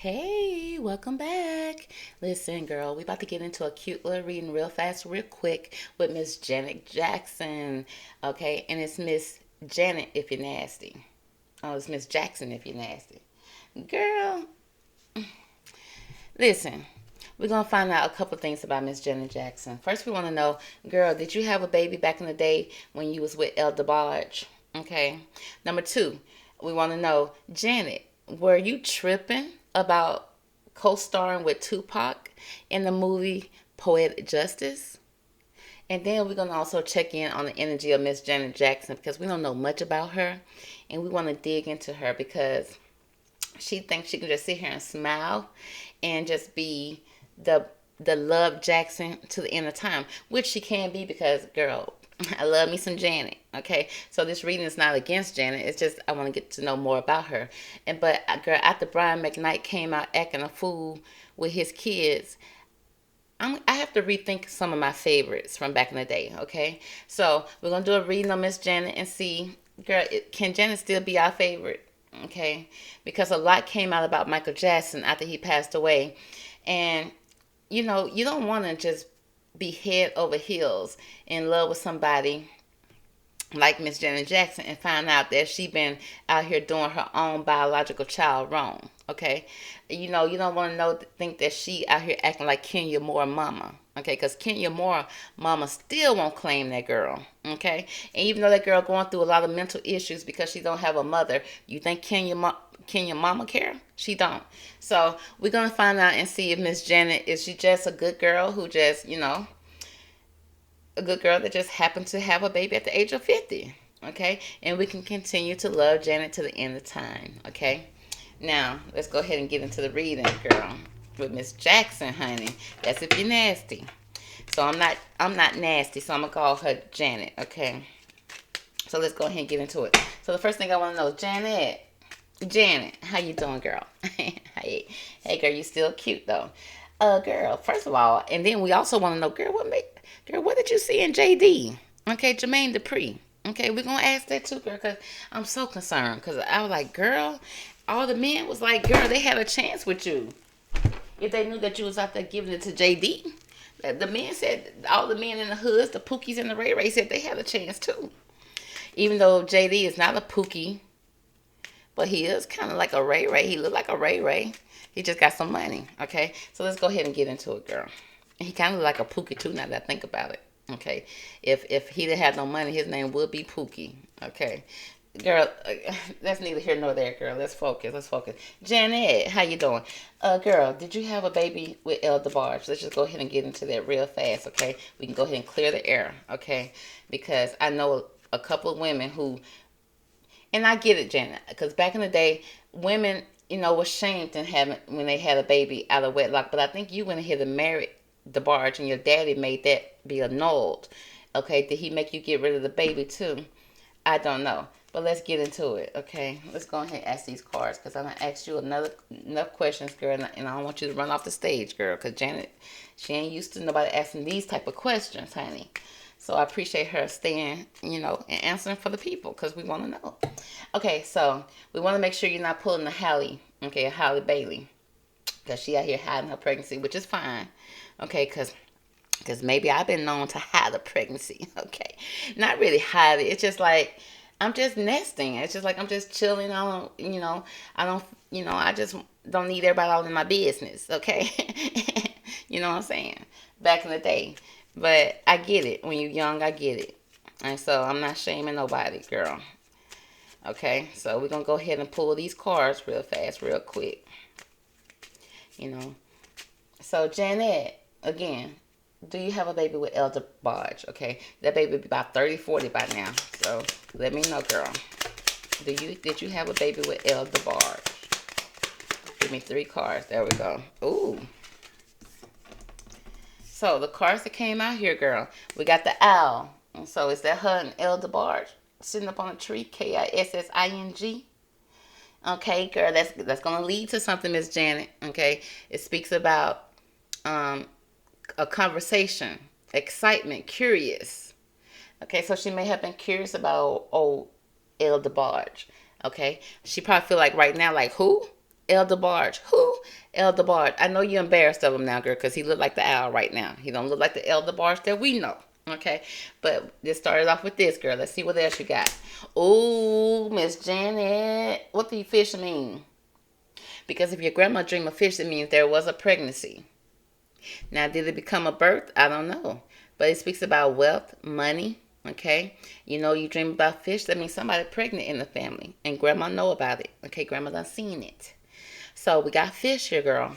Hey, welcome back. Listen, girl, we about to get into a cute little reading real fast, real quick with Miss Janet Jackson. Okay, and it's Miss Janet if you're nasty. Oh, it's Miss Jackson if you're nasty. Girl, listen, we're gonna find out a couple things about Miss Janet Jackson. First, we want to know, girl, did you have a baby back in the day when you was with El DeBarge? Okay. Number two, we want to know, Janet, were you tripping about co-starring with Tupac in the movie Poetic Justice? And then we're gonna also check in on the energy of Miss Janet Jackson because we don't know much about her, and we want to dig into her because she thinks she can just sit here and smile and just be the the love Jackson to the end of time, which she can be because girl, I love me some Janet. Okay, so this reading is not against Janet. It's just I want to get to know more about her. And but girl, after Brian McKnight came out acting a fool with his kids, I have to rethink some of my favorites from back in the day. Okay, so we're gonna do a reading on Miss Janet and see, girl, can Janet still be our favorite? Okay, because a lot came out about Michael Jackson after he passed away, and you don't want to just be head over heels in love with somebody like Miss Janet Jackson and find out that she been out here doing her own biological child wrong. Okay, you don't want to think that she out here acting like Kenya Moore mama. Okay, because Kenya Moore mama still won't claim that girl. Okay, and even though that girl going through a lot of mental issues because she don't have a mother, you think Kenya mama care? She don't. So we're gonna find out and see if Miss Janet is she just a good girl who just a good girl that just happened to have a baby at the age of 50. Okay, and we can continue to love Janet to the end of time. Okay, now let's go ahead and get into the reading, girl, with Miss Jackson, honey. That's if you're nasty. So I'm not nasty, so I'm gonna call her Janet. Okay, so let's go ahead and get into it. So the first thing I want to know, Janet, how you doing, girl? Hey, girl, you still cute though. Girl, first of all, and then we also want to know, girl, what did you see in JD? Okay, Jermaine Dupri. Okay, we're gonna ask that too, girl, because I'm so concerned. Because I was like, girl, all the men was like, girl, they had a chance with you if they knew that you was out there giving it to JD. The men said, all the men in the hoods, the Pookies and the Ray Ray said they had a chance too. Even though JD is not a Pookie, but he is kind of like a Ray Ray. He looked like a Ray Ray. He just got some money. Okay, so let's go ahead and get into it, girl. He kind of looked like a Pookie too. Now that I think about it. Okay, if he didn't have no money, his name would be Pookie. Okay, girl, that's neither here nor there, girl. Let's focus. Let's focus. Janet, how you doing? Girl, did you have a baby with El DeBarge? Let's just go ahead and get into that real fast. Okay, we can go ahead and clear the air. Okay, because I know a couple of women who, and I get it, Janet, because back in the day, women, were shamed in having when they had a baby out of wedlock. But I think you went ahead and married the barge, and your daddy made that be annulled. Okay, did he make you get rid of the baby too? I don't know, but let's get into it. Okay, let's go ahead and ask these cards because I'm gonna ask you enough questions, girl, and I don't want you to run off the stage, girl, because Janet, she ain't used to nobody asking these type of questions, honey. So I appreciate her staying, and answering for the people because we want to know. Okay, so we want to make sure you're not pulling a Halle, okay, a Halle Bailey, because she out here hiding her pregnancy, which is fine, okay, because maybe I've been known to hide a pregnancy, okay, not really hide it. It's just like I'm just nesting. It's just like I'm just chilling. I don't, I just don't need everybody all in my business, okay. You know what I'm saying? Back in the day. But I get it. When you're young, I get it. And so I'm not shaming nobody, girl. Okay, so we're going to go ahead and pull these cards real fast, real quick. So Janet, again, do you have a baby with Elder Barge? Okay, that baby be about 30, 40 by now. So let me know, girl. Did you have a baby with Elder Barge? Give me 3 cards. There we go. Ooh. So the cards that came out here, girl, we got the owl. And so is that her and El DeBarge sitting up on a tree? Kissing. Okay, girl, that's gonna lead to something, Miss Janet. Okay, it speaks about a conversation, excitement, curious. Okay, so she may have been curious about old El DeBarge. Okay, she probably feel like right now, like who? El DeBarge, who? Elder Bard. I know you're embarrassed of him now, girl, because he looked like the owl right now. He don't look like the Elder Bard that we know. Okay, but just started off with this, girl. Let's see what else you got. Oh, Miss Janet, what do fish mean? Because if your grandma dreamed of fish, it means there was a pregnancy. Now, did it become a birth? I don't know, but it speaks about wealth, money. Okay, you know, you dream about fish. That means somebody pregnant in the family, and grandma know about it. Okay, grandma done seen it. So we got fish here, girl.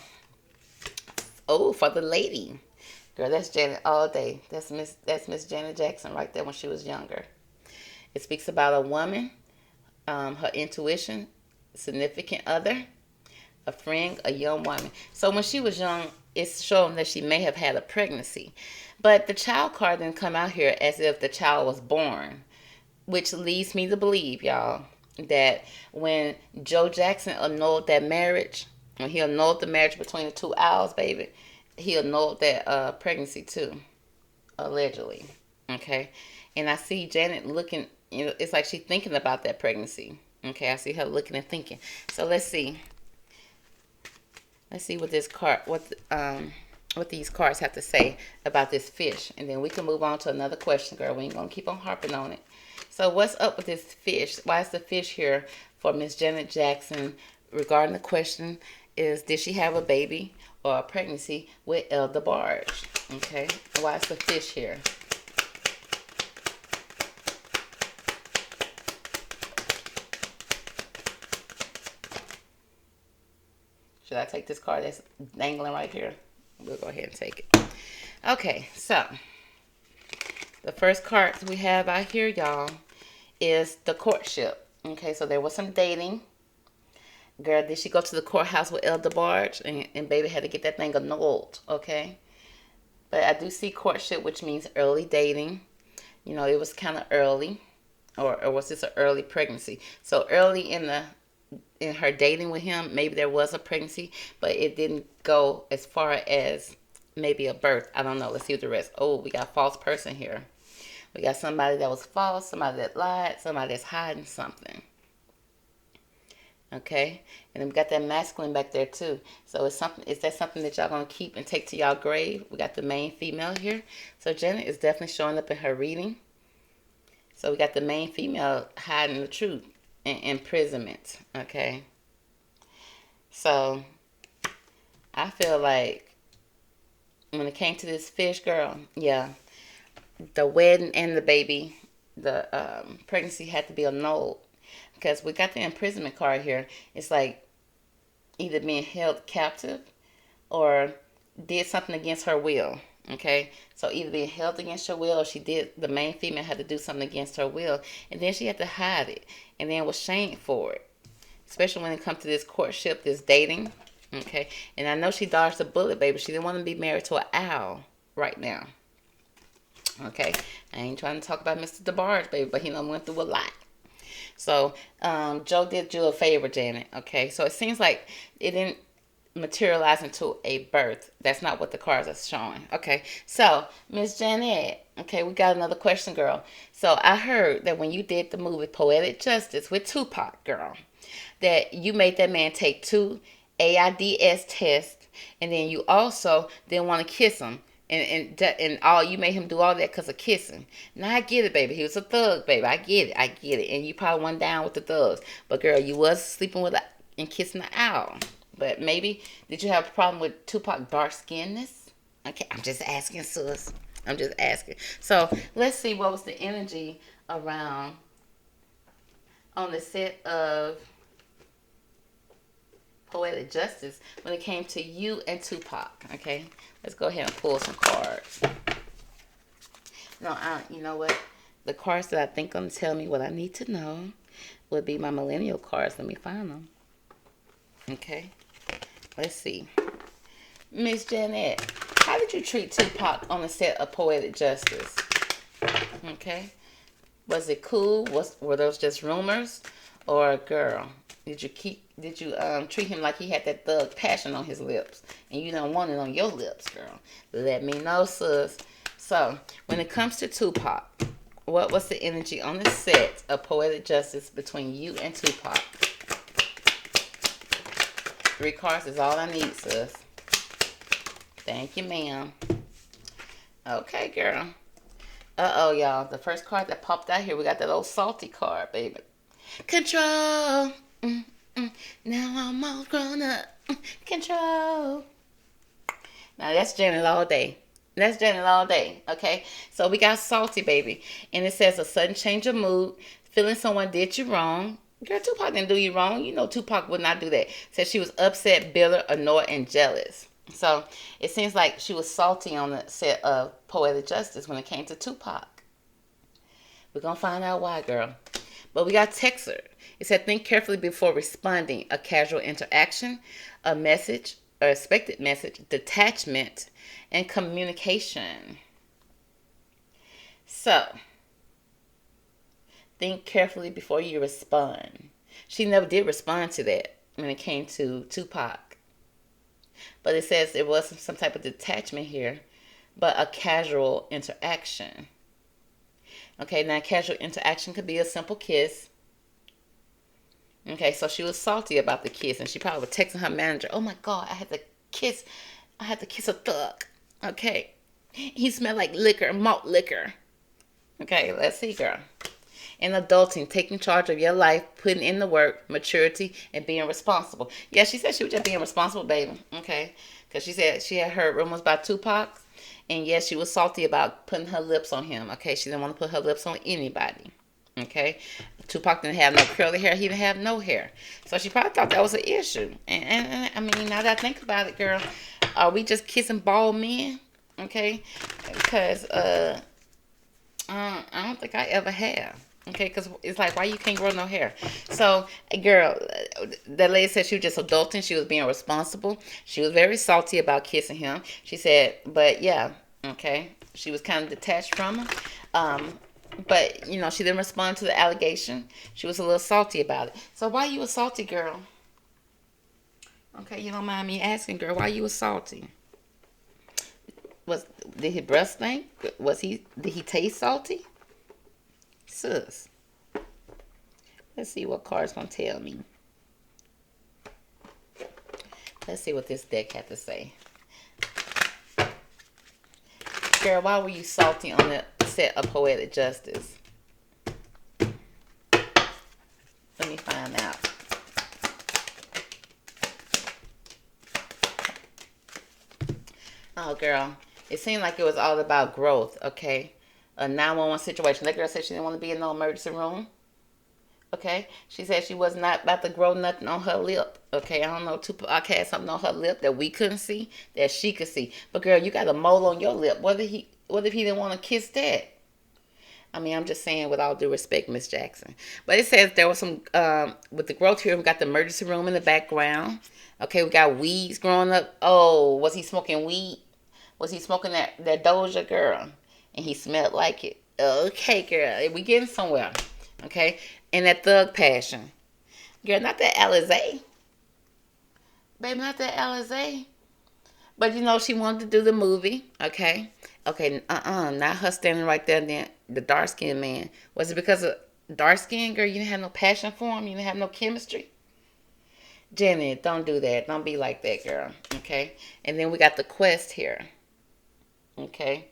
Oh, for the lady. Girl, that's Janet all day. That's Miss Janet Jackson right there when she was younger. It speaks about a woman, her intuition, significant other, a friend, a young woman. So when she was young, it's showing that she may have had a pregnancy. But the child card didn't come out here as if the child was born, which leads me to believe, y'all, that when Joe Jackson annulled that marriage, when he annulled the marriage between the two owls, baby, he annulled that pregnancy too, allegedly. Okay, and I see Janet looking. You know, it's like she's thinking about that pregnancy. Okay, I see her looking and thinking. So let's see. Let's see what this card, what these cards have to say about this fish, and then we can move on to another question, girl. We ain't gonna keep on harping on it. So what's up with this fish? Why is the fish here for Miss Janet Jackson? Regarding the question is, did she have a baby or a pregnancy with Elder Barge? Okay, why is the fish here? Should I take this card that's dangling right here? We'll go ahead and take it. Okay, so the first card we have out here, y'all, is the courtship. Okay, so there was some dating. Girl, did she go to the courthouse with Elder Barge? And baby had to get that thing annulled, okay? But I do see courtship, which means early dating. You know, it was kind of early. Or was this an early pregnancy? So early in her dating with him, maybe there was a pregnancy, but it didn't go as far as maybe a birth. I don't know. Let's see what the rest. Oh, we got false person here. We got somebody that was false, somebody that lied, somebody that's hiding something. Okay, and then we got that masculine back there too. So it's something. Is that something that y'all gonna keep and take to y'all grave? We got the main female here. So Janet is definitely showing up in her reading. So we got the main female hiding the truth and imprisonment. Okay. So I feel like when it came to this fish, girl, yeah, the wedding and the baby, the pregnancy had to be annulled. Because we got the imprisonment card here. It's like either being held captive or did something against her will. Okay, so either being held against her will, or the main female had to do something against her will, and then she had to hide it, and then was shamed for it. Especially when it comes to this courtship, this dating. Okay, and I know she dodged a bullet, baby. She didn't want to be married to an owl right now. Okay, I ain't trying to talk about Mr. DeBarge, baby, but he done went through a lot. So Joe did you a favor, Janet. Okay, so it seems like it didn't materialize into a birth. That's not what the cards are showing. Okay, so Miss Janet, okay, we got another question, girl. So I heard that when you did the movie Poetic Justice with Tupac, girl, that you made that man take 2 AIDS tests, and then you also didn't want to kiss him. And all you made him do all that because of kissing. Now I get it, baby. He was a thug, baby. I get it. And you probably went down with the thugs. But girl, you was sleeping with and kissing the owl. But maybe did you have a problem with Tupac dark skinness? Okay, I'm just asking, sis. I'm just asking. So let's see what was the energy around on the set of Poetic Justice when it came to you and Tupac. Okay, let's go ahead and pull some cards. No, you know what? The cards that I think are going to tell me what I need to know would be my millennial cards. Let me find them. Okay, let's see. Miss Janet, how did you treat Tupac on the set of Poetic Justice? Okay, was it cool? Were those just rumors, or girl? Did you treat him like he had that thug passion on his lips, and you don't want it on your lips, girl? Let me know, sis. So when it comes to Tupac, what was the energy on the set of Poetic Justice between you and Tupac? 3 cards is all I need, sis. Thank you, ma'am. Okay, girl. Uh-oh, y'all. The first card that popped out here, we got that old salty card, baby. Control. Now I'm all grown up. Control. Now that's Janet all day. That's Janet all day. Okay. So we got salty, baby, and it says a sudden change of mood, feeling someone did you wrong. Girl, Tupac didn't do you wrong. You know Tupac would not do that. Said she was upset, bitter, annoyed, and jealous. So it seems like she was salty on the set of Poetic Justice when it came to Tupac. We're gonna find out why, girl. But we got texter. It said think carefully before responding. A casual interaction, a message, or expected message, detachment, and communication. So think carefully before you respond. She never did respond to that when it came to Tupac. But it says there was some type of detachment here, but a casual interaction. Okay, now casual interaction could be a simple kiss. Okay, so she was salty about the kiss, and she probably was texting her manager, oh my God, I had to kiss a thug. Okay, he smelled like liquor, malt liquor. Okay, let's see, girl. And adulting, taking charge of your life, putting in the work, maturity, and being responsible. Yeah, she said she was just being responsible, baby. Okay, because she said she had heard rumors about Tupac, and yes, she was salty about putting her lips on him. Okay, she didn't want to put her lips on anybody. Okay, Tupac didn't have no curly hair. He didn't have no hair. So she probably thought that was an issue. And I mean, now that I think about it, girl, are we just kissing bald men? Okay, because I don't think I ever have. Okay, because it's like, why you can't grow no hair? So, girl, that lady said she was just adulting. She was being responsible. She was very salty about kissing him. She said, but yeah, okay. She was kind of detached from him. But, you know, she didn't respond to the allegation. She was a little salty about it. So, why you a salty, girl? Okay, you don't mind me asking, girl, why you was salty? Did his breath stink? Did he taste salty? Sis. Let's see what card's gonna tell me. Let's see what this deck had to say. Girl, why were you salty on the set of Poetic Justice? Let me find out. Oh, girl. It seemed like it was all about growth, okay? A 911 situation. That girl said she didn't want to be in no emergency room. Okay? She said she was not about to grow nothing on her lip. Okay? I don't know. Tupac had something on her lip that we couldn't see, that she could see. But girl, you got a mole on your lip. What if he didn't want to kiss that? I mean, I'm just saying with all due respect, Miss Jackson. But it says there was some, with the growth here, we got the emergency room in the background. Okay, we got weeds growing up. Oh, was he smoking weed? Was he smoking that Doja, girl? And he smelled like it. Okay, girl. We getting somewhere. Okay? And that thug passion. Girl, not that Alizé. Baby, not that Alizé. But, you know, she wanted to do the movie. Okay? Okay, not her standing right there then. The dark-skinned man. Was it because of dark skin, girl? You didn't have no passion for him? You didn't have no chemistry? Janet, don't do that. Don't be like that, girl. Okay? And then we got the quest here. Okay?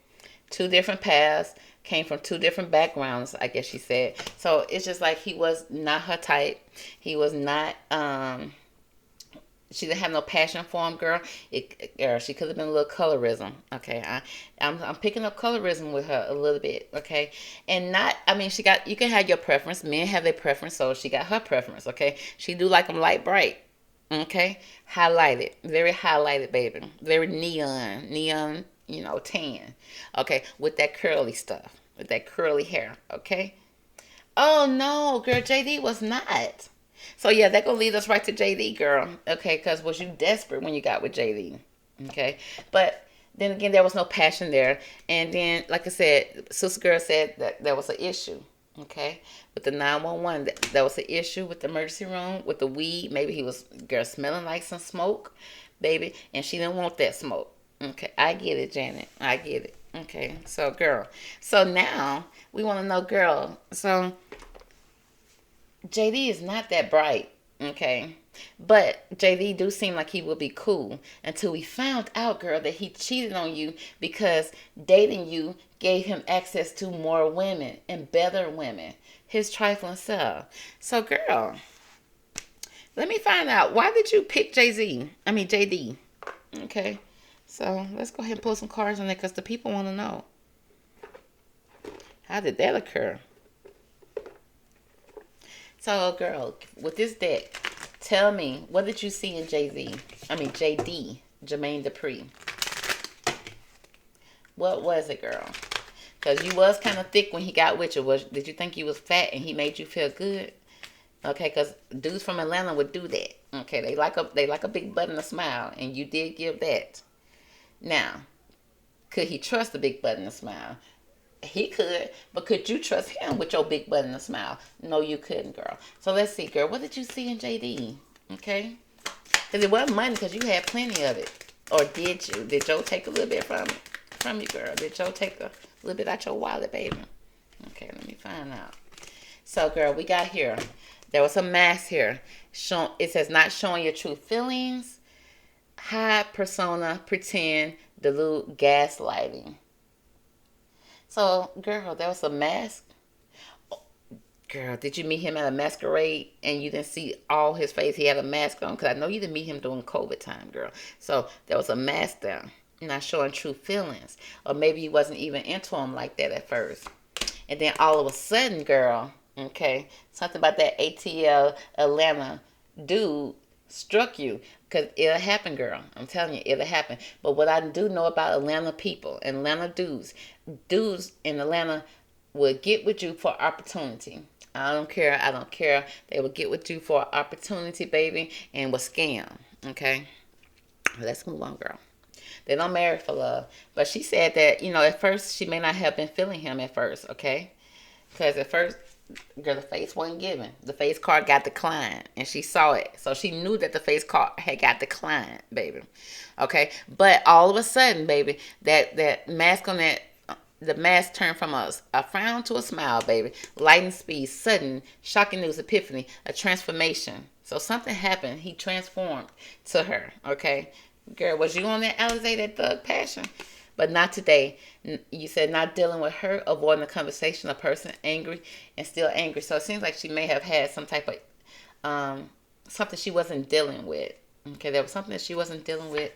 2 different paths, came from 2 different backgrounds, I guess she said. So it's just like he was not her type. He was not, she didn't have no passion for him, girl. Girl, she could have been a little colorism. Okay, I'm picking up colorism with her a little bit. Okay, and not, I mean, you can have your preference. Men have their preference, so she got her preference. Okay, she do like them light bright. Okay, highlighted, very highlighted, baby, very neon. You know, tan. Okay, with that curly stuff, with that curly hair. Okay. Oh no, girl, JD was not. So yeah, that gonna lead us right to JD, girl. Okay, because was you desperate when you got with JD? Okay, but then again, there was no passion there. And then, like I said, Sister Girl said that there was an issue. Okay, with the 911, that was an issue with the emergency room, with the weed. Maybe he was, girl, smelling like some smoke, baby, and she didn't want that smoke. Okay, I get it, Janet. I get it. Okay, so girl. So now we want to know, girl. So JD is not that bright. Okay, But JD do seem like he would be cool until we found out, girl, that he cheated on you because dating you gave him access to more women and better women. His trifling self. So, girl, let me find out, why did you pick JD? Okay. So let's go ahead and pull some cards on there because the people want to know. How did that occur? So, girl, with this deck, tell me, what did you see in JD, Jermaine Dupri? What was it, girl? Because you was kind of thick when he got with you. Did you think you was fat and he made you feel good? Okay, because dudes from Atlanta would do that. Okay, they like a big butt and a smile, and you did give that. Now, could he trust the big butt and a smile? He could, but could you trust him with your big butt and a smile? No, you couldn't, girl. So let's see, girl. What did you see in JD? Okay, because it wasn't money, because you had plenty of it. Or did you? Did Joe take a little bit from you, girl? Did Joe take a little bit out your wallet, baby? Okay, let me find out. So, girl, we got here. There was a mask here. It says not showing your true feelings, hide, persona, pretend, delude, gaslighting. So, girl, there was a mask. Girl, did you meet him at a masquerade and you didn't see all his face? He had a mask on, because I know you didn't meet him during COVID time, girl. So there was a mask there, not showing true feelings. Or maybe you wasn't even into him like that at first. And then all of a sudden, girl, okay, something about that ATL Atlanta dude struck you. Because it'll happen, girl. I'm telling you, it'll happen. But what I do know about Atlanta people, Atlanta dudes in Atlanta will get with you for opportunity. I don't care. They will get with you for opportunity, baby, and will scam. Okay? Let's move on, girl. They don't marry for love. But she said that, at first she may not have been feeling him at first, okay? Because at first, girl, the face wasn't given. The face card got declined, and she saw it. So she knew that the face card had got declined, baby. Okay? But all of a sudden, baby, that mask on that, the mask turned from a frown to a smile, baby. Lightning speed, sudden, shocking news, epiphany, a transformation. So something happened. He transformed to her, okay? Girl, was you on that Alizé, that thug passion? But not today. You said not dealing with her, avoiding the conversation, a person angry and still angry. So it seems like she may have had some type of, something she wasn't dealing with. Okay, there was something that she wasn't dealing with.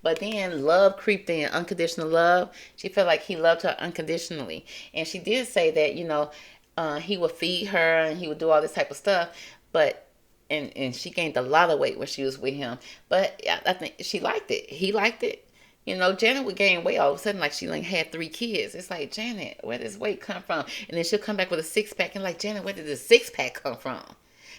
But then love creeped in, unconditional love. She felt like he loved her unconditionally. And she did say that, he would feed her and he would do all this type of stuff. But and she gained a lot of weight when she was with him. But I think she liked it. He liked it. Janet would gain weight all of a sudden, like she had 3 kids. It's like, Janet, where does weight come from? And then she'll come back with a 6-pack and like, Janet, where did the 6-pack come from?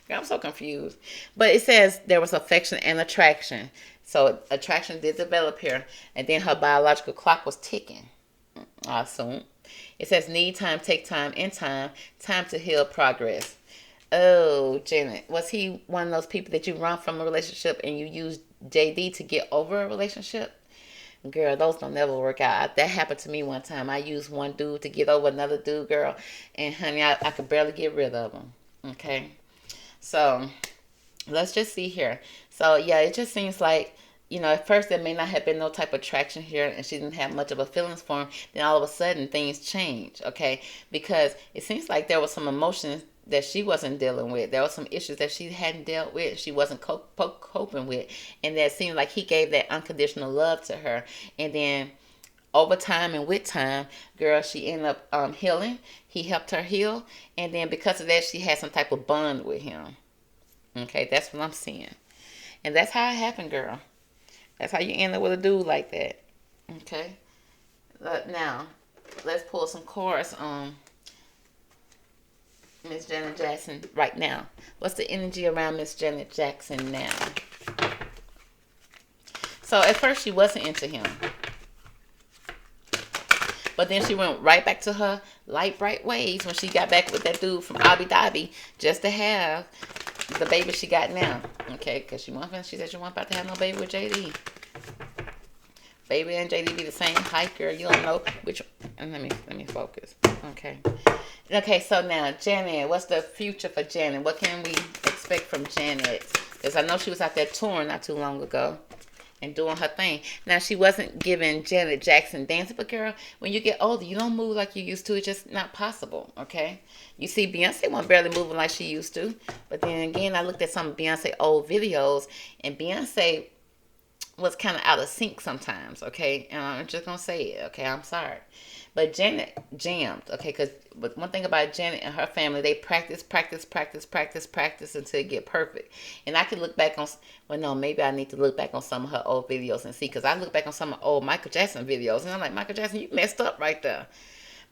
Girl, I'm so confused. But it says there was affection and attraction. So attraction did develop here. And then her biological clock was ticking, I assume. It says need time, take time, in time, time to heal, progress. Oh, Janet, was he one of those people that you run from a relationship and you use JD to get over a relationship? Girl, those don't never work out. That happened to me one time. I used one dude to get over another dude, girl. And honey, I could barely get rid of him. Okay? So, let's just see here. So, yeah, it just seems like, at first there may not have been no type of attraction here and she didn't have much of a feelings for him. Then all of a sudden things change, okay? Because it seems like there was some emotions that she wasn't dealing with. There were some issues that she hadn't dealt with. She wasn't coping with. And that seemed like he gave that unconditional love to her. And then over time and with time, girl, she ended up healing. He helped her heal. And then because of that, she had some type of bond with him. Okay, that's what I'm seeing. And that's how it happened, girl. That's how you end up with a dude like that. Okay? Now, let's pull some cards on Miss Janet Jackson right now. What's the energy around Miss Janet Jackson now? So at first she wasn't into him. But then she went right back to her light bright ways when she got back with that dude from Abu Dhabi just to have the baby she got now. Okay, because she said she wasn't about to have no baby with JD. Baby and JD be the same height, girl. You don't know which. And let me focus. Okay. Okay, so now, Janet, what's the future for Janet? What can we expect from Janet Because I know she was out there touring not too long ago and doing her thing. Now, she wasn't giving Janet Jackson dancing, but girl, when you get older, you don't move like you used to. It's just not possible, okay? You see, Beyonce wasn't barely moving like she used to. But then again, I looked at some of Beyonce old videos, and Beyonce was kind of out of sync sometimes, okay? And I'm just going to say it, okay? I'm sorry. But Janet jammed, okay? Because one thing about Janet and her family, they practice until it get perfect. And I can look back on, well, no, maybe I need to look back on some of her old videos and see. Because I look back on some of old Michael Jackson videos, and I'm like, Michael Jackson, you messed up right there.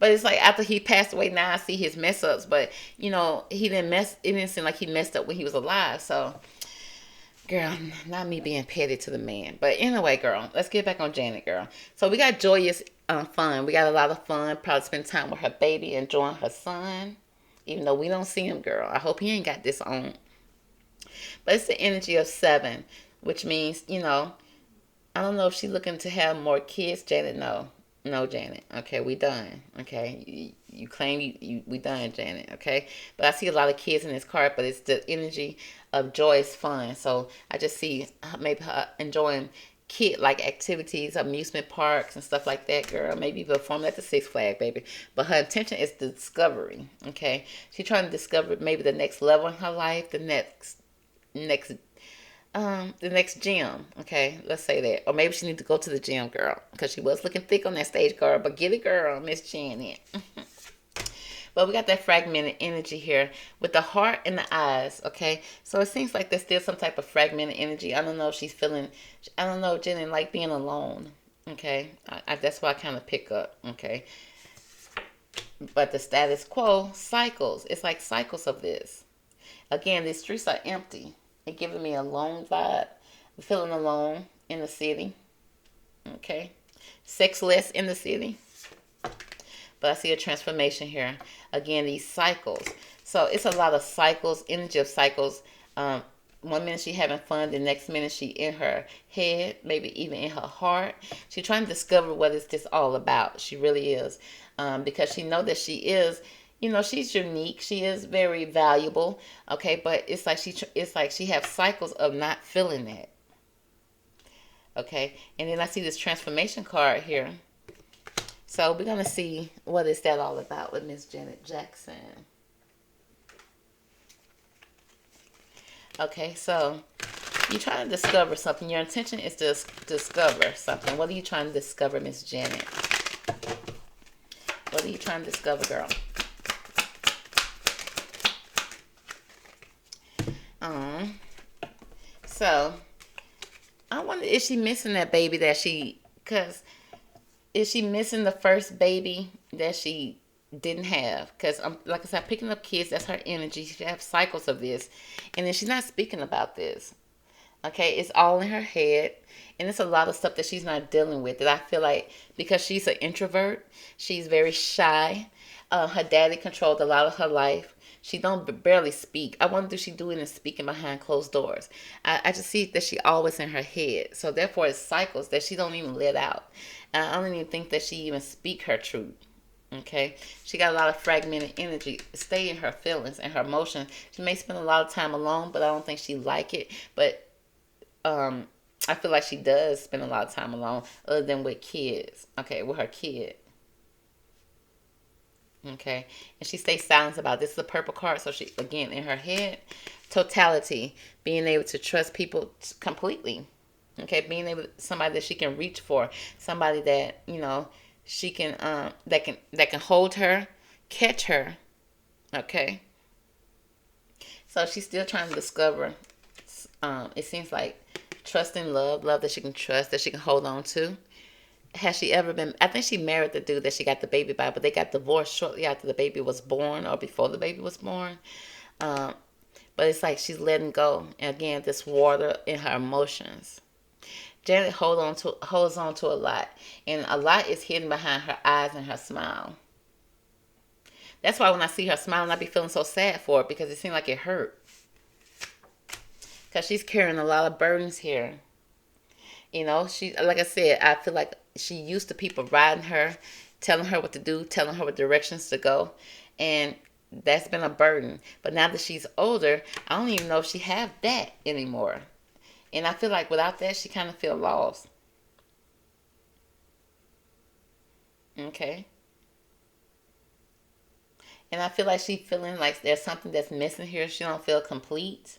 But it's like after he passed away, now I see his mess ups. But, you know, it didn't seem like he messed up when he was alive. So, girl, not me being petty to the man. But anyway, girl, let's get back on Janet, girl. So we got joyous fun. We got a lot of fun. Probably spend time with her baby, enjoying her son. Even though we don't see him, girl. I hope he ain't got this on. But it's the energy of 7, which means, you know, I don't know if she's looking to have more kids. Janet, no. No, Janet. Okay, we done. Okay, you claim we done, Janet. Okay, but I see a lot of kids in this card, but it's the energy of joyous fun. So I just see maybe her enjoying kid like activities, amusement parks and stuff like that, girl. Maybe performing at the Six Flag, baby. But her intention is the discovery. Okay, she's trying to discover maybe the next level in her life, next the next gym. Okay, let's say that. Or maybe she need to go to the gym, girl, because she was looking thick on that stage, girl. But get it, girl, Miss Janet. But we got that fragmented energy here with the heart and the eyes, okay? So it seems like there's still some type of fragmented energy. I don't know if she's feeling, I don't know, Janet, like being alone, okay? That's what I kind of pick up, okay? But the status quo cycles. It's like cycles of this. Again, these streets are empty. It giving me a lone vibe. I'm feeling alone in the city. Okay. Sexless in the city. But I see a transformation here. Again, these cycles. So it's a lot of cycles, energy of cycles. 1 minute she having fun, the next minute she in her head, maybe even in her heart. She's trying to discover what is this all about. She really is. Because she know that she is, you know, she's unique. She is very valuable. Okay, but it's like she have cycles of not feeling that. Okay, and then I see this transformation card here. So we're gonna see what is that all about with Miss Janet Jackson. Okay, so you're trying to discover something. Your intention is to discover something. What are you trying to discover, Miss Janet? What are you trying to discover, girl? So I wonder, is she missing that baby that because is she missing the first baby that she didn't have? Because like I said, picking up kids, that's her energy. She has cycles of this, and then she's not speaking about this. Okay, it's all in her head, and it's a lot of stuff that she's not dealing with. That I feel like because she's an introvert, she's very shy. Her daddy controlled a lot of her life. She don't barely speak. I wonder if she doing and speaking behind closed doors. I just see that she always in her head. So therefore, it's cycles that she don't even let out. And I don't even think that she even speak her truth. Okay, she got a lot of fragmented energy. Stay in her feelings and her emotions. She may spend a lot of time alone, but I don't think she like it. But I feel like she does spend a lot of time alone, other than with kids. Okay, with her kid. Okay, and she stays silent about it. This is a purple card, so she again in her head, totality, being able to trust people completely. Okay, being able somebody that she can reach for, somebody that you know she can that can hold her, catch her. Okay, so she's still trying to discover. It seems like trust and love that she can trust, that she can hold on to. Has she ever been? I think she married the dude that she got the baby by, but they got divorced shortly after the baby was born or before the baby was born. Um, but it's like she's letting go. And again, this water in her emotions. Janet holds on to a lot, and a lot is hidden behind her eyes and her smile. That's why when I see her smiling, I be feeling so sad for her because it seems like it hurt. Because she's carrying a lot of burdens here. You know, she like I said, I feel like she used to people riding her, telling her what to do, telling her what directions to go, and That's been a burden. But now that she's older, I don't even know if she have that anymore. And I feel like without that, she kind of feel lost. Okay. And I feel like she feeling like there's something that's missing here. She don't feel complete.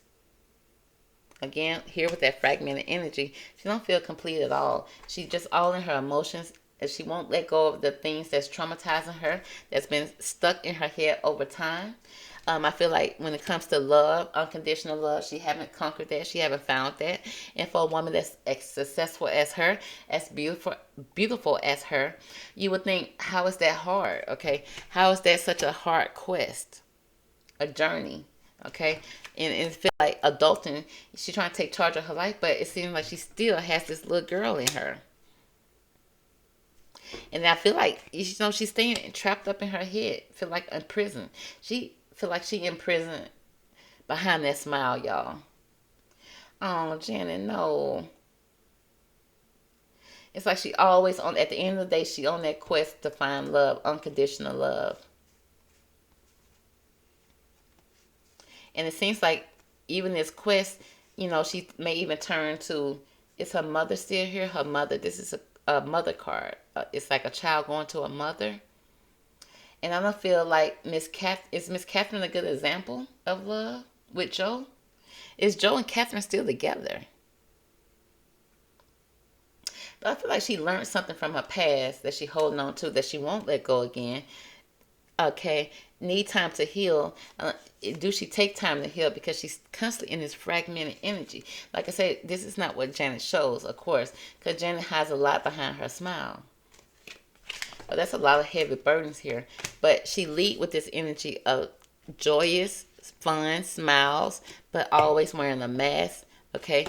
Again, here with that fragmented energy, she don't feel complete at all. She's just all in her emotions. And she won't let go of the things that's traumatizing her, that's been stuck in her head over time. I feel like when it comes to love, unconditional love, she haven't conquered that. She haven't found that. And for a woman that's as successful as her, as beautiful as her, you would think, how is that hard? Okay, how is that such a hard quest, a journey? Okay, and it feels like adulting. She's trying to take charge of her life, but it seems like she still has this little girl in her. And I feel like she's staying trapped up in her head. Feel like in prison. She feel like she in prison behind that smile, y'all. Oh, Janet, no. It's like she always on. At the end of the day, she on that quest to find love, unconditional love. And it seems like even this quest, she may even turn to. Is her mother still here? Her mother. This is a mother card. It's like a child going to a mother. And I don't feel like Miss Catherine a good example of love with Joe? Is Joe and Catherine still together? But I feel like she learned something from her past that she holding on to that she won't let go again. Okay, need time to heal. Do she take time to heal because she's constantly in this fragmented energy? Like I said, this is not what Janet shows, of course, because Janet has a lot behind her smile. But that's a lot of heavy burdens here. But she lead with this energy of joyous, fun, smiles, but always wearing a mask. Okay,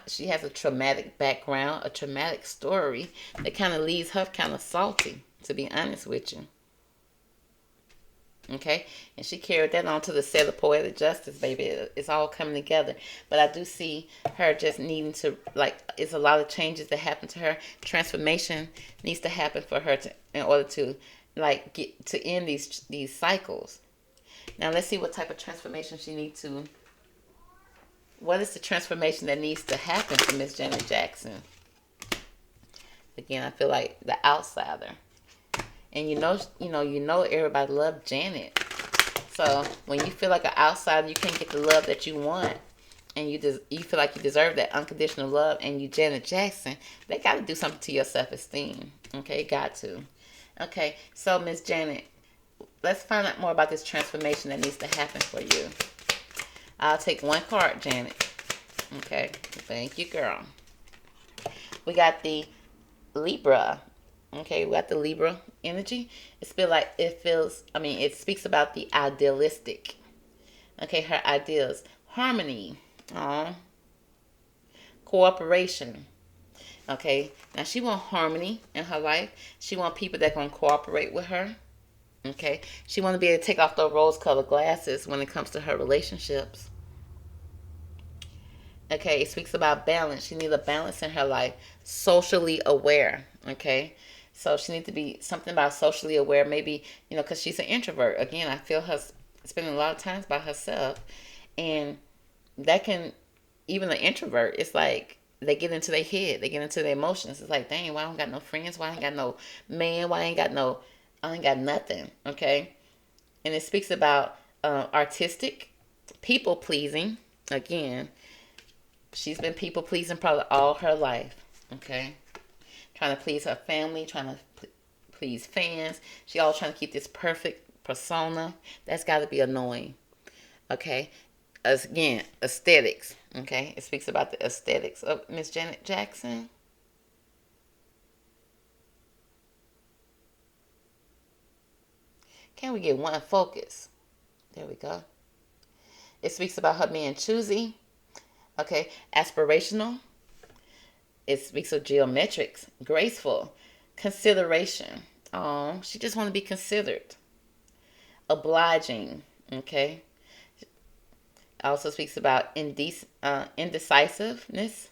she has a traumatic background, a traumatic story that kind of leaves her kind of salty, to be honest with you. Okay, and she carried that on to the set of Poetic Justice, baby. It's all coming together. But I do see her just needing to, like, it's a lot of changes that happen to her. Transformation needs to happen for her to, in order to, like, get to end these cycles. Now let's see what type of transformation she needs to. What is the transformation that needs to happen for Miss Janet Jackson? Again, I feel like the outsider. And everybody loved Janet. So when you feel like an outsider, you can't get the love that you want, and you feel like you deserve that unconditional love, and you Janet Jackson, they got to do something to your self-esteem. Okay, got to. Okay, so Miss Janet, let's find out more about this transformation that needs to happen for you. I'll take one card, Janet. Okay, thank you, girl. We got the Libra. Okay, we got the Libra energy. It speaks about the idealistic. Okay, her ideals. Harmony. Cooperation. Okay, now she want harmony in her life. She want people that gonna cooperate with her. Okay, she want to be able to take off those rose-colored glasses when it comes to her relationships. Okay, it speaks about balance. She needs a balance in her life. Socially aware. Okay, so she needs to be something about socially aware. Maybe, because she's an introvert. Again, I feel her spending a lot of times by herself. And that can, even an introvert, it's like they get into their head. They get into their emotions. It's like, dang, why I don't got no friends? Why I ain't got no man? I ain't got nothing. Okay. And it speaks about artistic, people pleasing. Again, she's been people pleasing probably all her life. Okay. Trying to please her family, trying to please fans. She always trying to keep this perfect persona. That's got to be annoying. Okay. Again, aesthetics. Okay. It speaks about the aesthetics of Miss Janet Jackson. Can we get one focus? There we go. It speaks about her being choosy. Okay. Aspirational. It speaks of geometrics, graceful, consideration. Oh, she just want to be considered. Obliging. Okay. Also speaks about indecisiveness,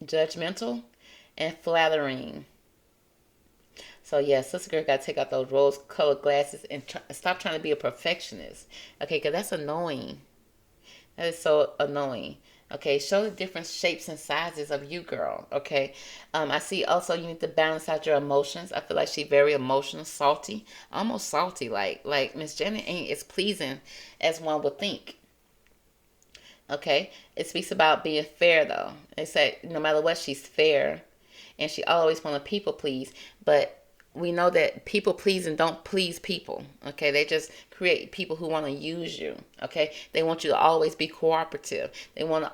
judgmental, and flattering. So yeah, sister girl got to take out those rose-colored glasses and stop trying to be a perfectionist. Okay, because that's annoying. That is so annoying. Okay, show the different shapes and sizes of you, girl. Okay, I see also you need to balance out your emotions. I feel like she's very emotional, salty, almost salty. Like Miss Janet ain't as pleasing as one would think. Okay, it speaks about being fair though. They say no matter what, she's fair, and she always want to people please. But we know that people pleasing don't please people. Okay, they just create people who want to use you. Okay, they want you to always be cooperative. They want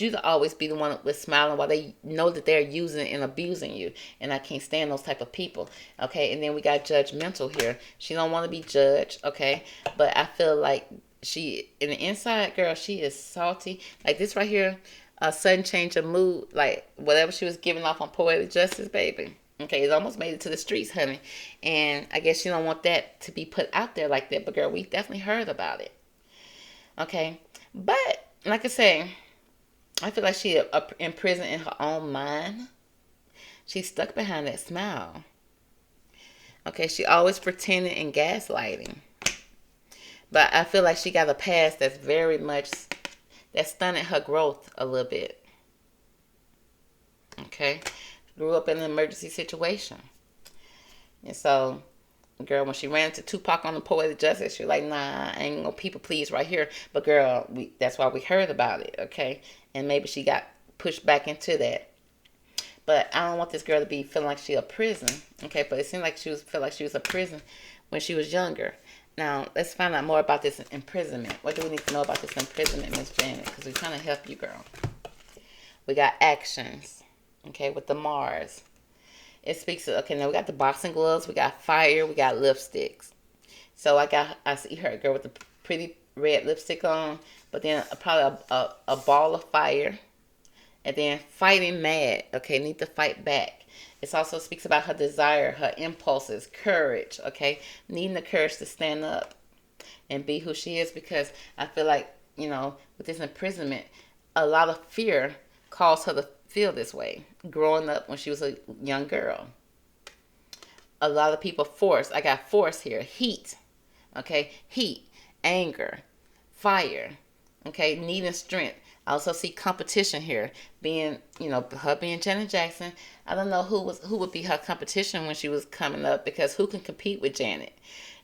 you to always be the one with smiling while they know that they're using and abusing you. And I can't stand those type of people. Okay, and then we got judgmental here. She don't want to be judged. Okay, but I feel like she in the inside, girl, she is salty. Like this right here, a sudden change of mood, like whatever she was giving off on Poetic Justice, baby. Okay, it almost made it to the streets, honey. And I guess you don't want that to be put out there like that. But girl, we definitely heard about it. Okay, but like I say, I feel like she in prison in her own mind. She's stuck behind that smile. Okay, she always pretending and gaslighting. But I feel like she got a past that's very much that stunted her growth a little bit. Okay, grew up in an emergency situation, and so, girl, when she ran into Tupac on the Poetic Justice, she was like, "Nah, I ain't gonna people please right here." But girl, that's why we heard about it. Okay, and maybe she got pushed back into that. But I don't want this girl to be feeling like she a prison. Okay, but it seemed like felt like she was a prison when she was younger. Now, let's find out more about this imprisonment. What do we need to know about this imprisonment, Miss Janet? Because we're trying to help you, girl. We got actions, okay, with the Mars. It speaks of, okay, now we got the boxing gloves, we got fire, we got lipsticks. So I see her, girl, with the pretty red lipstick on, but then probably a ball of fire. And then fighting mad, okay, need to fight back. It also speaks about her desire, her impulses, courage, okay, needing the courage to stand up and be who she is, because I feel like, with this imprisonment, a lot of fear caused her to feel this way growing up when she was a young girl. A lot of people I got force here, heat, okay, heat, anger, fire, okay, needing strength. I also see competition here, being, her being Janet Jackson. I don't know who would be her competition when she was coming up, because who can compete with Janet?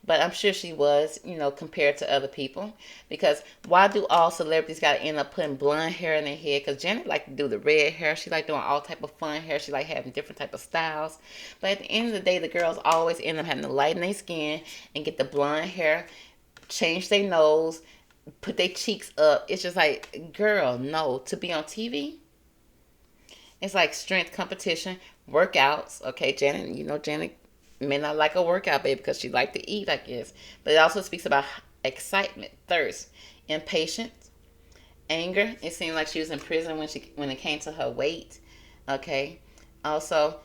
But I'm sure she was, compared to other people. Because why do all celebrities got to end up putting blonde hair in their head? Because Janet like to do the red hair. She like doing all type of fun hair. She like having different type of styles. But at the end of the day, the girls always end up having to lighten their skin and get the blonde hair, change their nose, put their cheeks up. It's just like, girl, no. To be on TV, it's like strength competition, workouts. Okay, Janet may not like a workout, baby, because she like to eat, I guess. But it also speaks about excitement, thirst, impatience, anger. It seemed like she was in prison when it came to her weight. Okay, also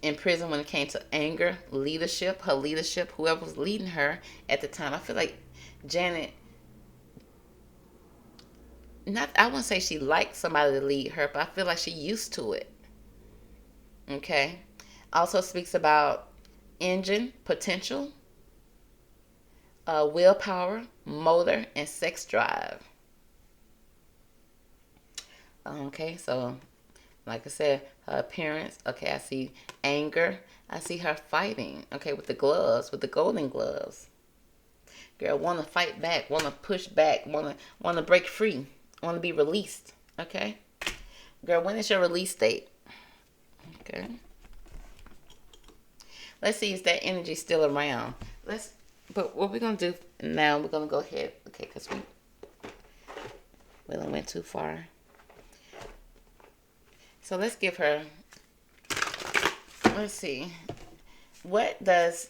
in prison when it came to anger, her leadership, whoever was leading her at the time. I feel like Janet, I wouldn't say she liked somebody to lead her, but I feel like she used to it. Okay, also speaks about engine, potential, willpower, motor, and sex drive. Okay, so like I said, her appearance. Okay, I see anger. I see her fighting. Okay, with the gloves, with the golden gloves. Girl, want to fight back, want to push back, want to break free, want to be released. Okay, girl, when is your release date? Okay. Let's see, is that energy still around? But what we're going to do now, we're going to go ahead, okay, because we done went too far. So let's give her, let's see, what does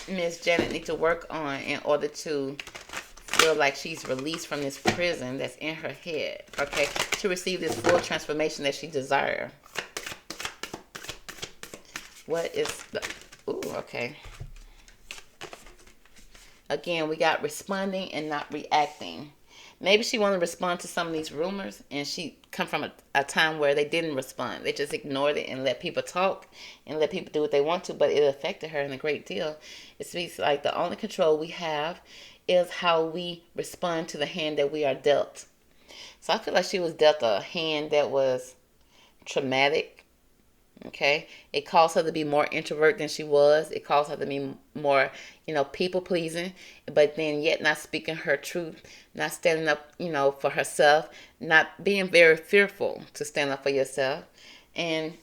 Miss Janet need to work on in order to feel like she's released from this prison that's in her head, okay, to receive this full transformation that she desires? What is the... Ooh, okay. Again, we got responding and not reacting. Maybe she want to respond to some of these rumors, and she come from a time where they didn't respond. They just ignored it and let people talk and let people do what they want to, but it affected her in a great deal. It speaks like the only control we have is how we respond to the hand that we are dealt. So I feel like she was dealt a hand that was traumatic. Okay, it caused her to be more introvert than she was. It caused her to be more, people pleasing, but then yet not speaking her truth, not standing up, for herself, not being very fearful to stand up for yourself, and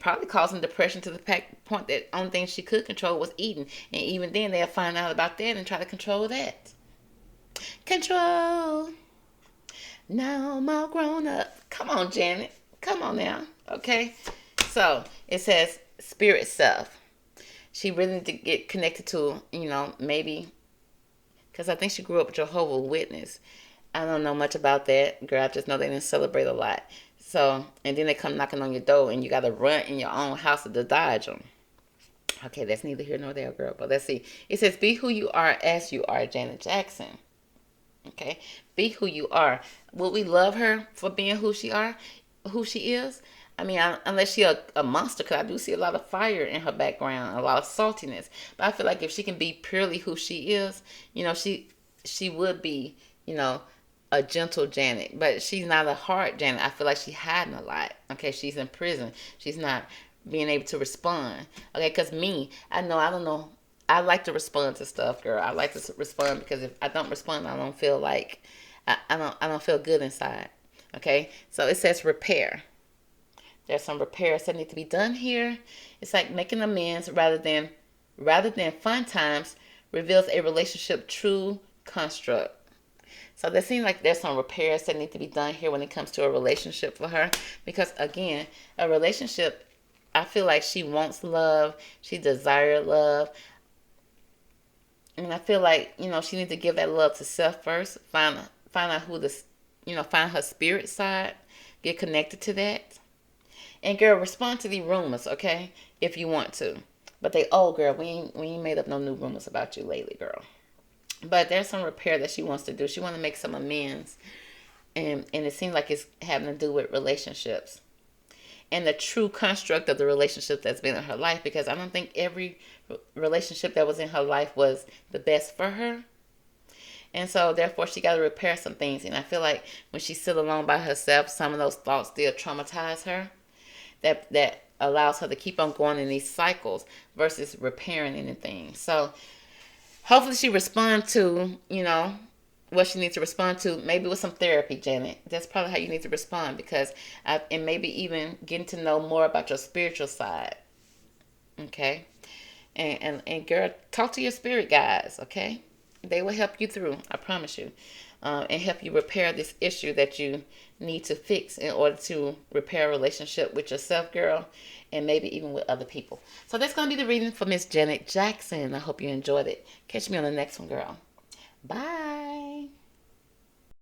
probably causing depression to the point that only thing she could control was eating, and even then they'll find out about that and try to control that. Control. Now I'm all grown up. Come on, Janet. Come on now. Okay. So it says spirit self. She really need to get connected to, maybe, because I think she grew up with Jehovah's Witness. I don't know much about that, girl. I just know they didn't celebrate a lot. So, and then they come knocking on your door and you got to run in your own house to dodge them. Okay, that's neither here nor there, girl. But let's see. It says, be who you are as you are, Janet Jackson. Okay, be who you are. Will we love her for being who she is? I mean, unless she a monster, because I do see a lot of fire in her background, a lot of saltiness. But I feel like if she can be purely who she is, she would be, a gentle Janet. But she's not a hard Janet. I feel like she's hiding a lot. Okay, she's in prison. She's not being able to respond. Okay, because I don't know. I like to respond to stuff, girl. I like to respond because if I don't respond, I don't feel like I don't feel good inside. Okay, so it says repair. There's some repairs that need to be done here. It's like making amends rather than fun times reveals a relationship true construct. So there seems like there's some repairs that need to be done here when it comes to a relationship for her. Because again, a relationship, I feel like she wants love. She desires love. And I feel like, she needs to give that love to self first. Find out who find her spirit side. Get connected to that. And girl, respond to these rumors, okay? If you want to. But girl, we ain't made up no new rumors about you lately, girl. But there's some repair that she wants to do. She wants to make some amends. And it seems like it's having to do with relationships. And the true construct of the relationship that's been in her life. Because I don't think every relationship that was in her life was the best for her. And so, therefore, she got to repair some things. And I feel like when she's still alone by herself, some of those thoughts still traumatize her. That allows her to keep on going in these cycles versus repairing anything. So, hopefully she responds to, what she needs to respond to, maybe with some therapy, Janet. That's probably how you need to respond and maybe even getting to know more about your spiritual side. Okay? And girl, talk to your spirit guides, okay? They will help you through, I promise you. And help you repair this issue that you need to fix in order to repair a relationship with yourself, girl, and maybe even with other people. So that's going to be the reading for Miss Janet Jackson. I hope you enjoyed it. Catch me on the next one, girl. Bye.